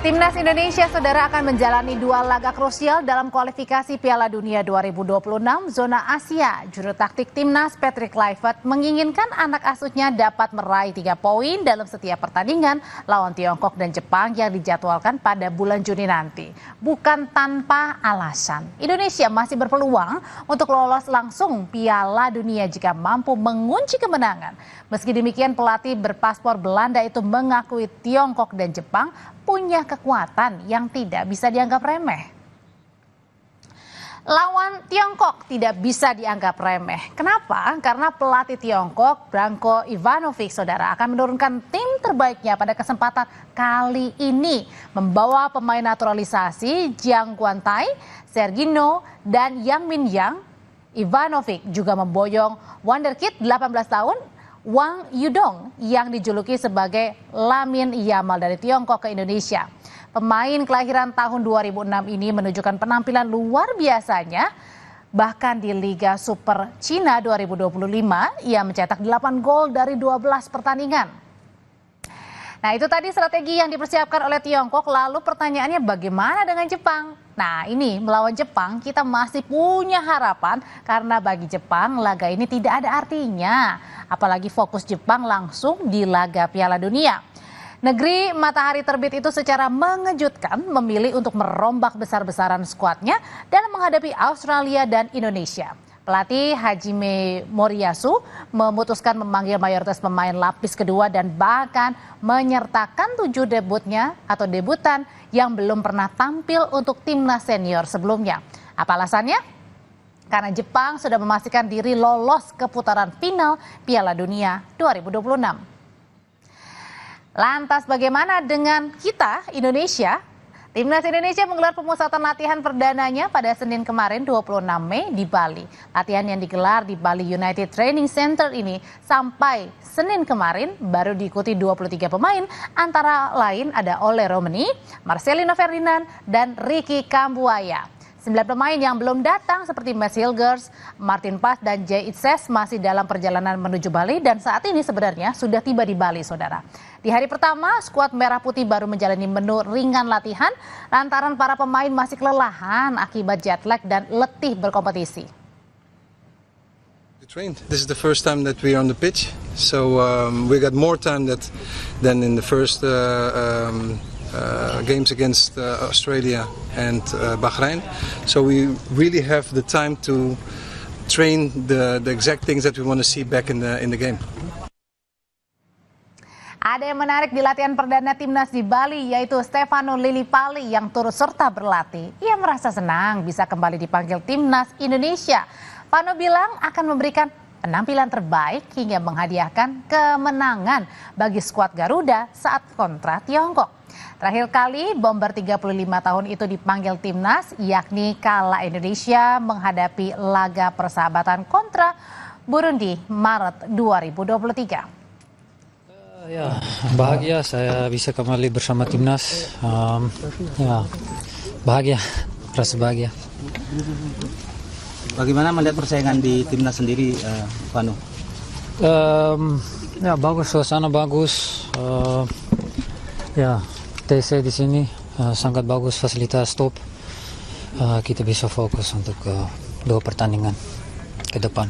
Timnas Indonesia, saudara, akan menjalani dua laga krusial dalam kualifikasi Piala Dunia 2026 zona Asia. Juru taktik Timnas Patrick Kluivert menginginkan anak asuhnya dapat meraih 3 poin dalam setiap pertandingan lawan Tiongkok dan Jepang yang dijadwalkan pada bulan Juni nanti. Bukan tanpa alasan, Indonesia masih berpeluang untuk lolos langsung Piala Dunia jika mampu mengunci kemenangan. Meski demikian, pelatih berpaspor Belanda itu mengakui Tiongkok dan Jepang punya kekuatan yang tidak bisa dianggap remeh. Lawan Tiongkok tidak bisa dianggap remeh. Kenapa? Karena pelatih Tiongkok, Branko Ivanovic, saudara, akan menurunkan tim terbaiknya pada kesempatan kali ini. Membawa pemain naturalisasi Jiang Guantai, Sergino, dan Yang Min Yang. Ivanovic juga memboyong wonderkid 18 tahun, Wang Yudong, yang dijuluki sebagai Lamine Yamal dari Tiongkok ke Indonesia. Pemain kelahiran tahun 2006 ini menunjukkan penampilan luar biasanya. Bahkan di Liga Super Cina 2025, ia mencetak 8 gol dari 12 pertandingan. Nah, itu tadi strategi yang dipersiapkan oleh Tiongkok. Lalu pertanyaannya, bagaimana dengan Jepang? Nah, ini melawan Jepang kita masih punya harapan karena bagi Jepang laga ini tidak ada artinya. Apalagi fokus Jepang langsung di laga Piala Dunia. Negeri matahari terbit itu secara mengejutkan memilih untuk merombak besar-besaran skuadnya dalam menghadapi Australia dan Indonesia. Pelatih Hajime Moriyasu memutuskan memanggil mayoritas pemain lapis kedua dan bahkan menyertakan 7 debutan yang belum pernah tampil untuk timnas senior sebelumnya. Apa alasannya? Karena Jepang sudah memastikan diri lolos ke putaran final Piala Dunia 2026. Lantas bagaimana dengan kita, Indonesia? Timnas Indonesia menggelar pemusatan latihan perdananya pada Senin kemarin 26 Mei di Bali. Latihan yang digelar di Bali United Training Center ini sampai Senin kemarin baru diikuti 23 pemain, antara lain ada Ole Romeni, Marcelino Ferdinand, dan Ricky Kambuaya. 9 pemain yang belum datang seperti Mads Hilgers, Martin Pas, dan Jay Itzes masih dalam perjalanan menuju Bali dan saat ini sebenarnya sudah tiba di Bali, saudara. Di hari pertama, skuad Merah Putih baru menjalani menu ringan latihan lantaran para pemain masih kelelahan akibat jet lag dan letih berkompetisi. This is the first time that we are on the pitch, so we got more time than in the first games against Australia and Bahrain. So we really have the time to train the exact things that we want to see back in the game. Ada yang menarik di latihan perdana timnas di Bali, yaitu Stefano Lillipali yang turut serta berlatih. Ia merasa senang bisa kembali dipanggil timnas Indonesia. Pano bilang akan memberikan penampilan terbaik hingga menghadiahkan kemenangan bagi skuad Garuda saat kontra Tiongkok. Terakhir kali Bomber 35 tahun itu dipanggil timnas, yakni kala Indonesia menghadapi laga persahabatan kontra Burundi Maret 2023. Ya, bahagia saya bisa kembali bersama timnas. Ya, bahagia, rasa bahagia. Bagaimana melihat persaingan di timnas sendiri, Vanu? Ya, bagus, suasana bagus. Ya, TC di sini sangat bagus, fasilitas top. Kita bisa fokus untuk 2 pertandingan ke depan.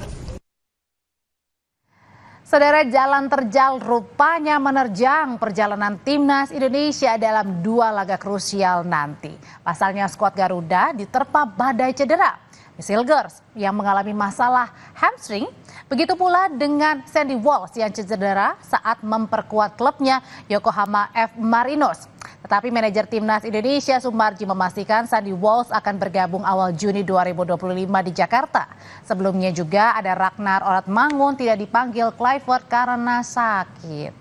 Saudara, jalan terjal rupanya menerjang perjalanan timnas Indonesia dalam 2 laga krusial nanti. Pasalnya skuad Garuda diterpa badai cedera. Mads Hilgers yang mengalami masalah hamstring, begitu pula dengan Sandy Walsh yang cedera saat memperkuat klubnya Yokohama F. Marinos. Tetapi manajer timnas Indonesia Sumarji memastikan Sandy Walsh akan bergabung awal Juni 2025 di Jakarta. Sebelumnya juga ada Ragnar Oratmangun tidak dipanggil Kluivert karena sakit.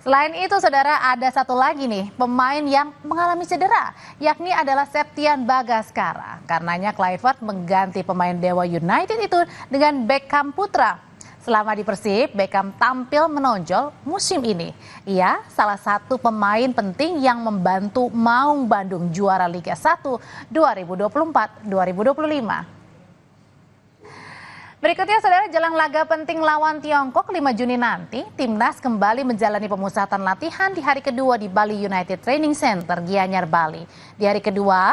Selain itu, saudara, ada satu lagi nih pemain yang mengalami cedera, yakni adalah Septian Bagaskara. Karenanya Kluivert mengganti pemain Dewa United itu dengan Beckham Putra. Selama di Persib, Beckham tampil menonjol musim ini. Ia salah satu pemain penting yang membantu Maung Bandung juara Liga 1 2024-2025. Berikutnya, saudara, jelang laga penting lawan Tiongkok 5 Juni nanti, Timnas kembali menjalani pemusatan latihan di hari kedua di Bali United Training Center, Gianyar, Bali. Di hari kedua,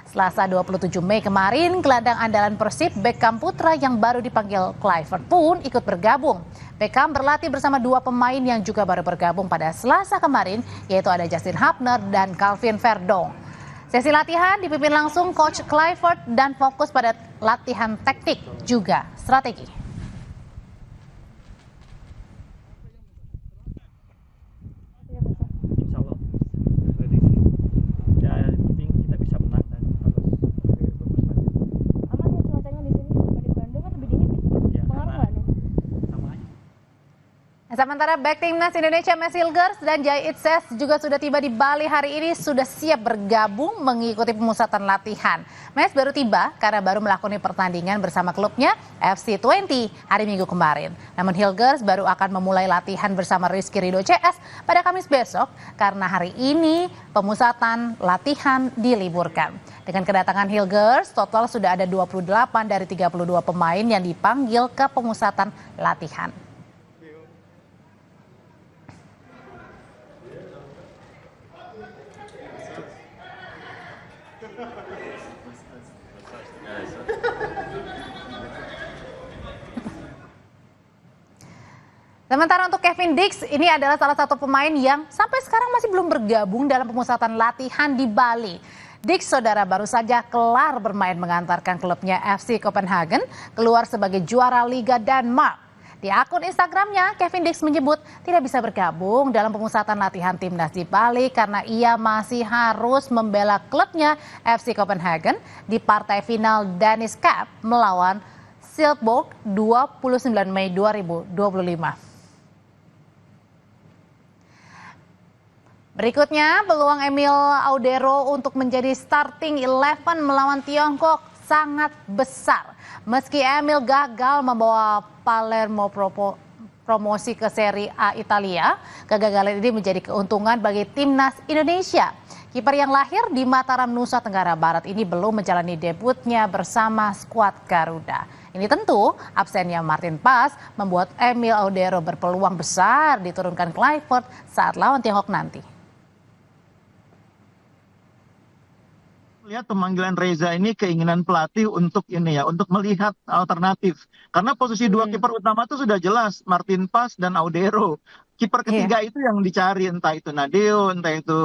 Selasa 27 Mei kemarin, gelandang andalan Persib, Beckham Putra yang baru dipanggil Kluivert pun ikut bergabung. Beckham berlatih bersama dua pemain yang juga baru bergabung pada Selasa kemarin, yaitu ada Justin Hubner dan Calvin Verdong. Sesi latihan dipimpin langsung Coach Kluivert dan fokus pada latihan taktik juga strategi. Insya Allah prediksi ya yang penting kita bisa menang dan harus bagus lagi. Aman ya cuacanya di sini dibanding Bandung kan lebih dingin Ya, pengaruh karena nggak nih? sama aja. Sementara back timnas Indonesia Mes Hilgers dan Jai Itses juga sudah tiba di Bali hari ini, sudah siap bergabung mengikuti pemusatan latihan. Mes baru tiba karena baru melakoni pertandingan bersama klubnya FC20 hari Minggu kemarin. Namun Hilgers baru akan memulai latihan bersama Rizky Ridho CS pada Kamis besok karena hari ini pemusatan latihan diliburkan. Dengan kedatangan Hilgers, total sudah ada 28 dari 32 pemain yang dipanggil ke pemusatan latihan. Sementara untuk Kevin Dix, ini adalah salah satu pemain yang sampai sekarang masih belum bergabung dalam pemusatan latihan di Bali. Dix, saudara, baru saja kelar bermain mengantarkan klubnya FC Copenhagen keluar sebagai juara Liga Denmark. Di akun Instagramnya, Kevin Dix menyebut tidak bisa bergabung dalam pemusatan latihan timnas di Bali karena ia masih harus membela klubnya FC Copenhagen di partai final Danish Cup melawan Silkeborg 29 Mei 2025. Berikutnya, peluang Emil Audero untuk menjadi starting 11 melawan Tiongkok sangat besar. Meski Emil gagal membawa Palermo promosi ke Serie A Italia, kegagalan ini menjadi keuntungan bagi timnas Indonesia. Kiper yang lahir di Mataram, Nusa Tenggara Barat ini belum menjalani debutnya bersama skuad Garuda. Ini tentu absennya Martin Pas membuat Emil Audero berpeluang besar diturunkan Kluivert saat lawan Tiongkok nanti. Lihat pemanggilan Reza ini keinginan pelatih untuk ini ya, untuk melihat alternatif. Karena posisi dua kiper utama itu sudah jelas, Martin Pas dan Audero. Kiper ketiga itu yang dicari, entah itu Nadeo, entah itu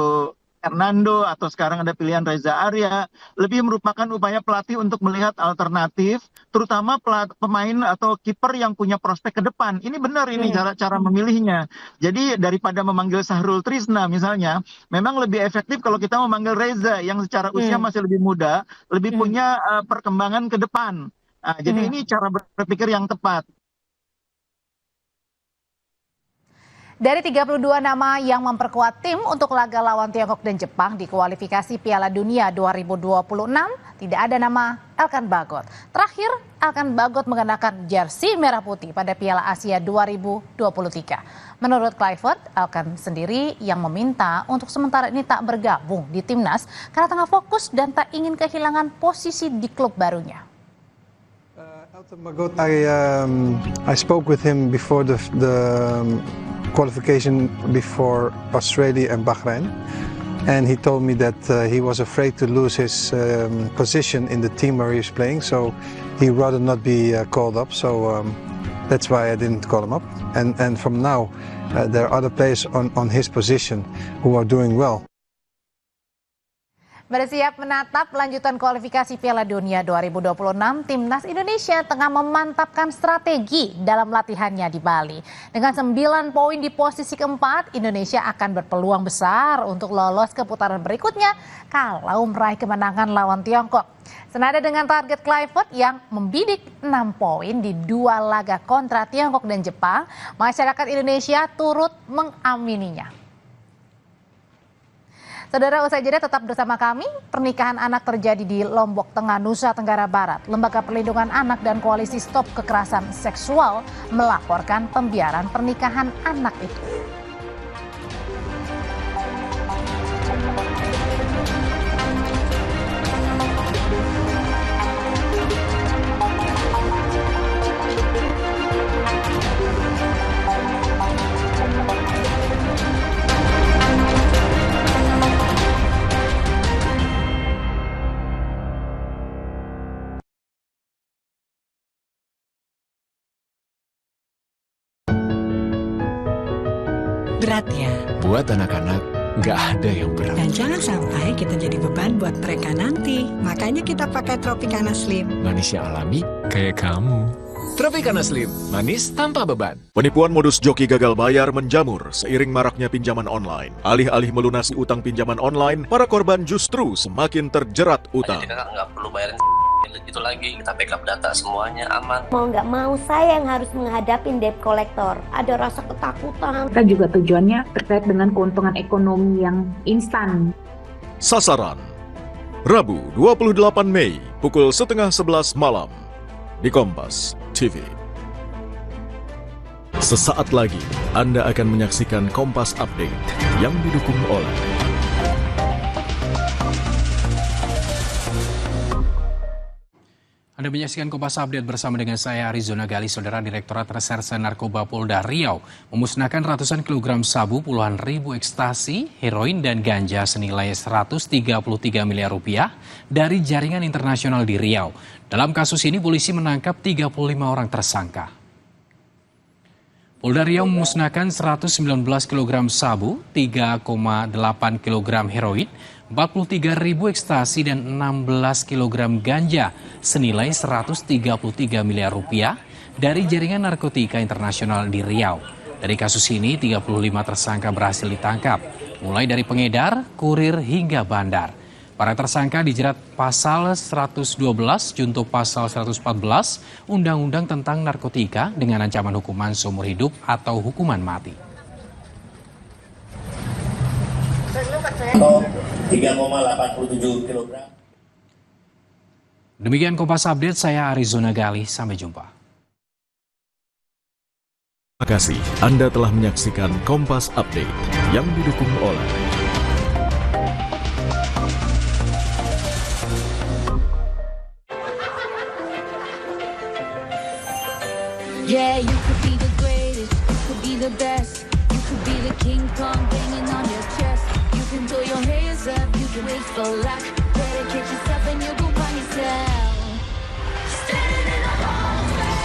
Hernando, atau sekarang ada pilihan Reza Arya. Lebih merupakan upaya pelatih untuk melihat alternatif, terutama pemain atau kiper yang punya prospek ke depan. Ini benar ini cara memilihnya. Jadi daripada memanggil Sahrul Trisna misalnya, memang lebih efektif kalau kita memanggil Reza yang secara usia masih lebih muda, lebih punya perkembangan ke depan. Nah, jadi ini cara berpikir yang tepat. Dari 32 nama yang memperkuat tim untuk laga lawan Tiongkok dan Jepang di kualifikasi Piala Dunia 2026, tidak ada nama Elkan Bagot. Terakhir, Elkan Bagot mengenakan jersey merah putih pada Piala Asia 2023. Menurut Kluivert, Elkan sendiri yang meminta untuk sementara ini tak bergabung di timnas karena tengah fokus dan tak ingin kehilangan posisi di klub barunya. Elkan Bagot, I spoke with him before the qualification before Australia and Bahrain, and he told me that he was afraid to lose his position in the team where he was playing, so he rather not be called up. So that's why I didn't call him up. And from now, there are other players on his position who are doing well. Bersiap menatap lanjutan kualifikasi Piala Dunia 2026, Timnas Indonesia tengah memantapkan strategi dalam latihannya di Bali. Dengan 9 poin di posisi keempat, Indonesia akan berpeluang besar untuk lolos ke putaran berikutnya kalau meraih kemenangan lawan Tiongkok. Senada dengan target Kluivert yang membidik 6 poin di 2 laga kontra Tiongkok dan Jepang, masyarakat Indonesia turut mengamininya. Saudara, usai jeda tetap bersama kami. Pernikahan anak terjadi di Lombok Tengah, Nusa Tenggara Barat. Lembaga Perlindungan Anak dan Koalisi Stop Kekerasan Seksual melaporkan pembiaran pernikahan anak itu. Berat ya. Buat anak-anak, nggak ada yang berat. Dan jangan sampai kita jadi beban buat mereka nanti. Makanya kita pakai Tropicana Slim. Manisnya alami, kayak kamu. Tropicana Slim, manis tanpa beban. Penipuan modus joki gagal bayar menjamur seiring maraknya pinjaman online. Alih-alih melunasi utang pinjaman online, para korban justru semakin terjerat utang. Jadi kakak nggak perlu bayarin itu lagi, kita backup data semuanya aman. Mau nggak mau saya yang harus menghadapi debt collector. Ada rasa ketakutan. Kita juga tujuannya terkait dengan keuntungan ekonomi yang instan. Sasaran Rabu 28 Mei pukul 10:30 malam di Kompas TV. Sesaat lagi Anda akan menyaksikan Kompas Update yang didukung oleh Anda menyaksikan Kompas Update bersama dengan saya Arizona Gali. Saudara, Direktorat Reserse Narkoba Polda Riau memusnahkan ratusan kilogram sabu, puluhan ribu ekstasi, heroin dan ganja senilai 133 miliar rupiah dari jaringan internasional di Riau. Dalam kasus ini polisi menangkap 35 orang tersangka. Polda Riau memusnahkan 119 kg sabu, 3,8 kg heroin, 43 ribu ekstasi dan 16 kg ganja senilai 133 miliar rupiah dari jaringan narkotika internasional di Riau. Dari kasus ini 35 tersangka berhasil ditangkap, mulai dari pengedar, kurir hingga bandar. Para tersangka dijerat pasal 112 junto pasal 114 Undang-Undang tentang Narkotika dengan ancaman hukuman seumur hidup atau hukuman mati. 3,87 kg. Demikian Kompas Update, saya Arizona Gali. Sampai jumpa. Terima kasih Anda telah menyaksikan Kompas Update yang didukung oleh Yeah, you could be the greatest, you could be the best, you could be the King Kong banging on your chest. You can throw your hands up, you can wait for luck. Dedicate yourself and you'll go by yourself. Standing in the hallway.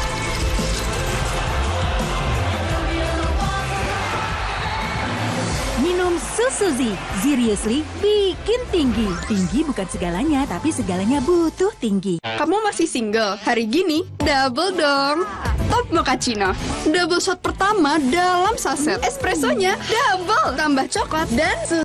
Minum Susuzi, seriously bikin tinggi. Tinggi bukan segalanya, tapi segalanya butuh tinggi. Kamu masih single? Hari gini, double dong. Top Mochaccino, double shot pertama dalam saset. Espressonya double, tambah coklat dan susu.